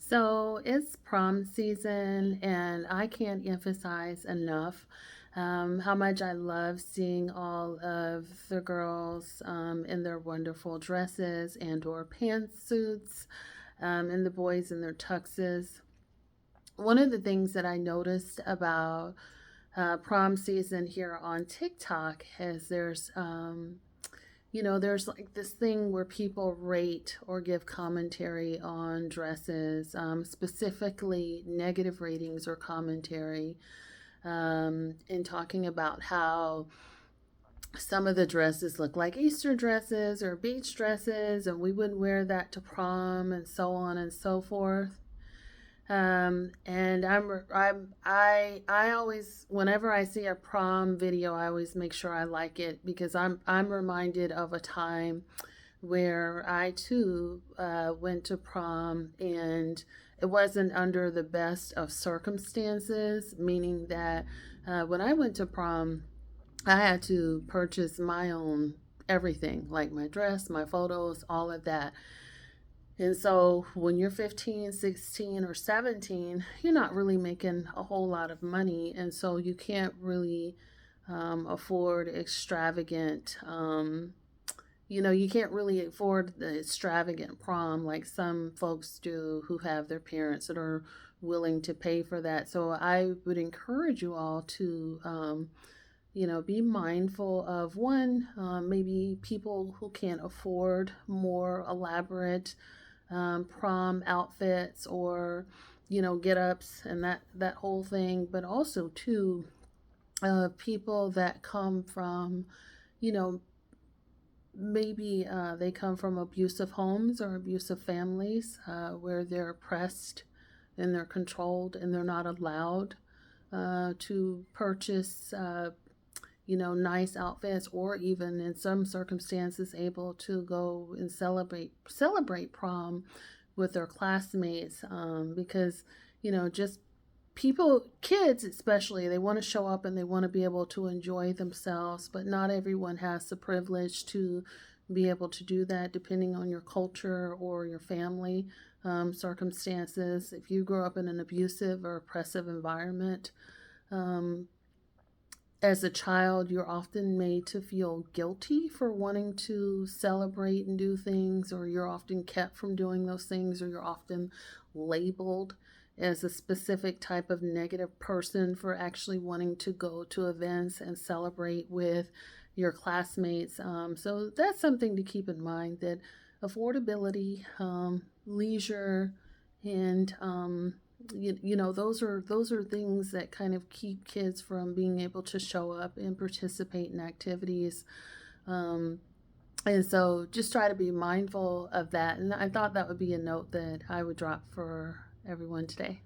So it's prom season, and I can't emphasize enough how much I love seeing all of the girls in their wonderful dresses and/or pantsuits, and the boys in their tuxes. One of the things that I noticed about prom season here on TikTok is there's like this thing where people rate or give commentary on dresses, specifically negative ratings or commentary, in talking about how some of the dresses look like Easter dresses or beach dresses, and we wouldn't wear that to prom, and so on and so forth. And I always, whenever I see a prom video, I always make sure I like it because I'm reminded of a time where I too went to prom, and it wasn't under the best of circumstances, meaning that when I went to prom, I had to purchase my own everything, like my dress, my photos, all of that. And so when you're 15, 16, or 17, you're not really making a whole lot of money. And so you can't really afford extravagant, you can't really afford the extravagant prom like some folks do who have their parents that are willing to pay for that. So I would encourage you all to, be mindful of one, maybe people who can't afford more elaborate prom outfits or get ups and that whole thing, but also too people that come from you know maybe they come from abusive homes or abusive families where they're oppressed and they're controlled and they're not allowed to purchase nice outfits, or even in some circumstances able to go and celebrate prom with their classmates, because just kids especially, they want to show up and they want to be able to enjoy themselves, but not everyone has the privilege to be able to do that depending on your culture or your family circumstances. If you grow up in an abusive or oppressive environment, um, as a child, you're often made to feel guilty for wanting to celebrate and do things, or you're often kept from doing those things, or you're often labeled as a specific type of negative person for actually wanting to go to events and celebrate with your classmates. So that's something to keep in mind, that affordability, leisure, and those are things that kind of keep kids from being able to show up and participate in activities. um, and so just try to be mindful of that, and I thought that would be a note that I would drop for everyone today.